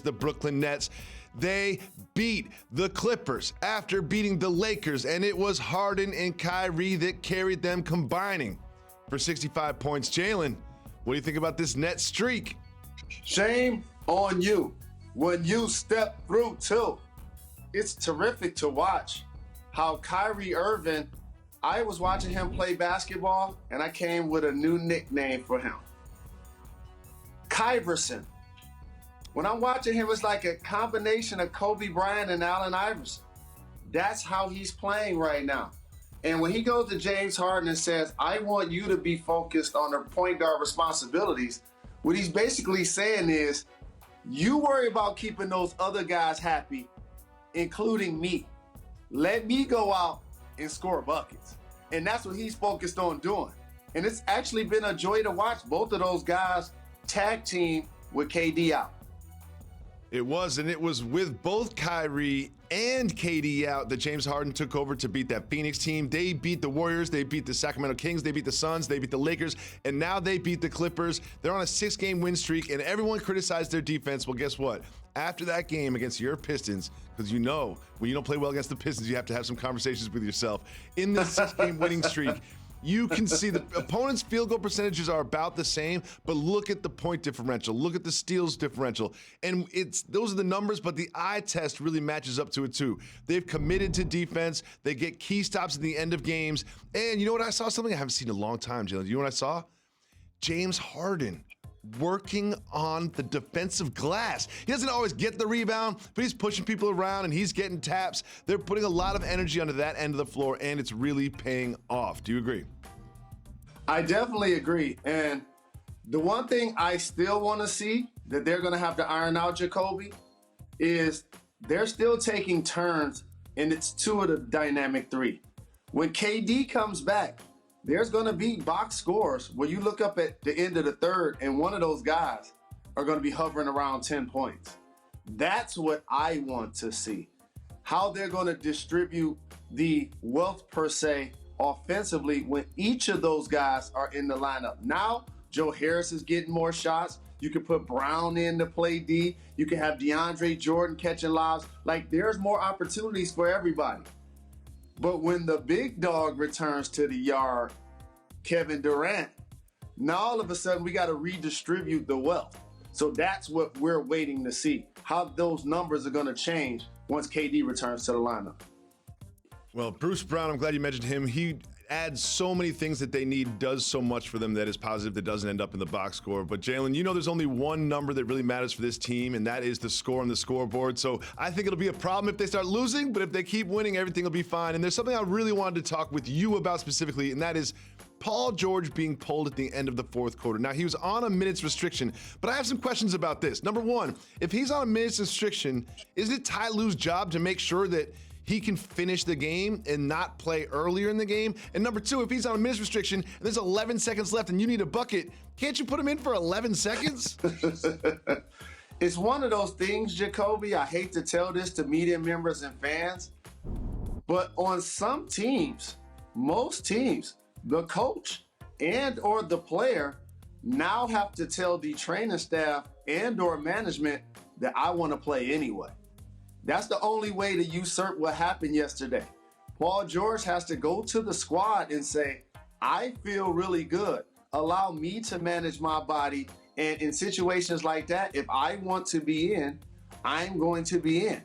The Brooklyn Nets, they beat the Clippers after beating the Lakers, and it was Harden and Kyrie that carried them, combining for 65 points. Jalen, what do you think about this net streak? Shame on you when you step through too. It's terrific to watch how Kyrie Irving, I was watching him play basketball, and I came with a new nickname for him. Kyverson. When I'm watching him, it's like a combination of Kobe Bryant and Allen Iverson. That's how he's playing right now. And when he goes to James Harden and says, I want you to be focused on the point guard responsibilities, what he's basically saying is, you worry about keeping those other guys happy, including me. Let me go out and score buckets. And that's what he's focused on doing. And it's actually been a joy to watch both of those guys tag team with KD out. It was, and it was with both Kyrie and KD out that James Harden took over to beat that Phoenix team. They beat the Warriors, they beat the Sacramento Kings, they beat the Suns, they beat the Lakers, and now they beat the Clippers. They're on a 6-game win streak, and everyone criticized their defense. Well, guess what? After that game against your Pistons, because you know when you don't play well against the Pistons, you have to have some conversations with yourself. In this 6-game winning streak, you can see the opponent's field goal percentages are about the same, but look at the point differential, look at the steals differential, and those are the numbers, but the eye test really matches up to it too. They've committed to defense, they get key stops at the end of games, and you know what? I saw something I haven't seen in a long time, Jalen. You know what I saw? James Harden working on the defensive glass. He doesn't always get the rebound, but he's pushing people around and he's getting taps. They're putting a lot of energy onto that end of the floor, and it's really paying off. Do you agree? I definitely agree. And the one thing I still want to see that they're going to have to iron out, Jacoby, is they're still taking turns, and it's two of the dynamic three. When KD comes back, there's going to be box scores where you look up at the end of the third and one of those guys are going to be hovering around 10 points. That's what I want to see. How they're going to distribute the wealth per se offensively when each of those guys are in the lineup. Now, Joe Harris is getting more shots. You can put Brown in to play D. You can have DeAndre Jordan catching lobs. Like, there's more opportunities for everybody. But when the big dog returns to the yard, Kevin Durant, now all of a sudden we got to redistribute the wealth. So that's what we're waiting to see, how those numbers are going to change once KD returns to the lineup. Well, Bruce Brown, I'm glad you mentioned him. He adds so many things that they need, does so much for them that is positive, that doesn't end up in the box score. But Jalen, you know there's only one number that really matters for this team, and that is the score on the scoreboard. So I think it'll be a problem if they start losing, but if they keep winning, everything will be fine. And there's something I really wanted to talk with you about specifically, and that is Paul George being pulled at the end of the fourth quarter. Now, he was on a minutes restriction, but I have some questions about this. Number one, if he's on a minutes restriction, isn't it Ty Lue's job to make sure that he can finish the game and not play earlier in the game? And number two, if he's on a minutes restriction and there's 11 seconds left and you need a bucket, can't you put him in for 11 seconds? It's one of those things, Jacoby. I hate to tell this to media members and fans, but on some teams, most teams, the coach and or the player now have to tell the training staff and or management that I want to play anyway. That's the only way to usurp what happened yesterday. Paul George has to go to the squad and say, I feel really good. Allow me to manage my body. And in situations like that, if I want to be in, I'm going to be in.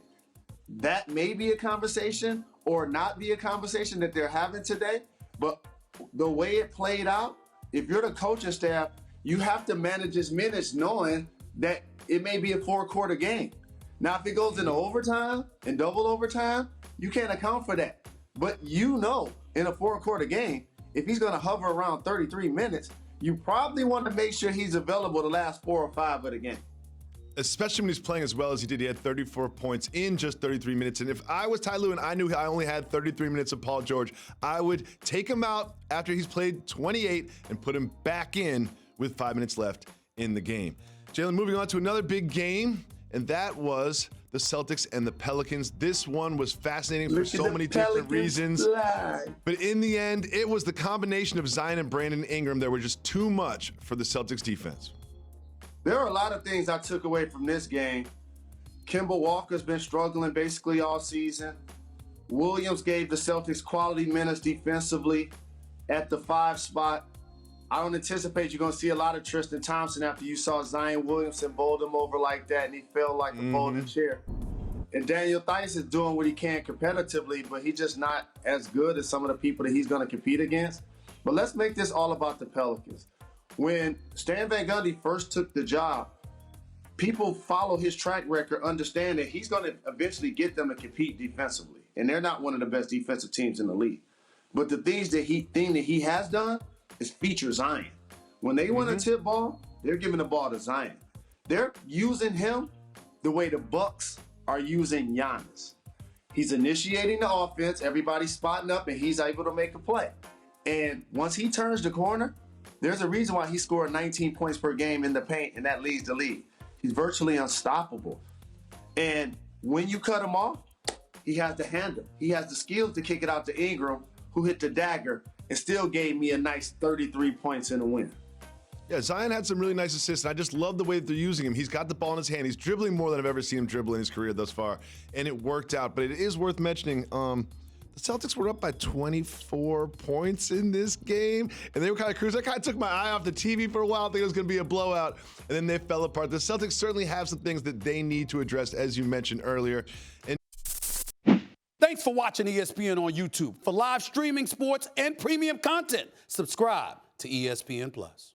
That may be a conversation or not be a conversation that they're having today. But the way it played out, if you're the coaching staff, you have to manage his minutes knowing that it may be a 4-quarter game. Now, if it goes into overtime and double overtime, you can't account for that. But you know, in a 4-quarter game, if he's going to hover around 33 minutes, you probably want to make sure he's available the last 4 or 5 of the game. Especially when he's playing as well as he did. He had 34 points in just 33 minutes. And if I was Ty Lue and I knew I only had 33 minutes of Paul George, I would take him out after he's played 28 and put him back in with 5 minutes left in the game. Jalen, moving on to another big game, and that was the Celtics and the Pelicans. This one was fascinating for so many different reasons. But in the end, it was the combination of Zion and Brandon Ingram that were just too much for the Celtics defense. There are a lot of things I took away from this game. Kemba Walker's been struggling basically all season. Williams gave the Celtics quality minutes defensively at the 5 spot. I don't anticipate you're going to see a lot of Tristan Thompson after you saw Zion Williamson bowl him over like that and he fell like a folding chair. And Daniel Theis is doing what he can competitively, but he's just not as good as some of the people that he's going to compete against. But let's make this all about the Pelicans. When Stan Van Gundy first took the job, people follow his track record, understand that he's going to eventually get them to compete defensively. And they're not one of the best defensive teams in the league. But the thing that he has done is feature Zion. When they want a tip ball, they're giving the ball to Zion. They're using him the way the Bucks are using Giannis. He's initiating the offense, everybody's spotting up, and he's able to make a play. And once he turns the corner, there's a reason why he scored 19 points per game in the paint, and that leads the league. He's virtually unstoppable. And when you cut him off, he has the handle. He has the skills to kick it out to Ingram, who hit the dagger and still gave me a nice 33 points in a win. Yeah, Zion had some really nice assists, and I just love the way that they're using him. He's got the ball in his hand. He's dribbling more than I've ever seen him dribble in his career thus far, and it worked out. But it is worth mentioning, the Celtics were up by 24 points in this game, and they were kind of cruising. I kind of took my eye off the TV for a while, thinking it was going to be a blowout, and then they fell apart. The Celtics certainly have some things that they need to address, as you mentioned earlier. And Thanks for watching ESPN on YouTube. For live streaming sports and premium content, subscribe to ESPN+.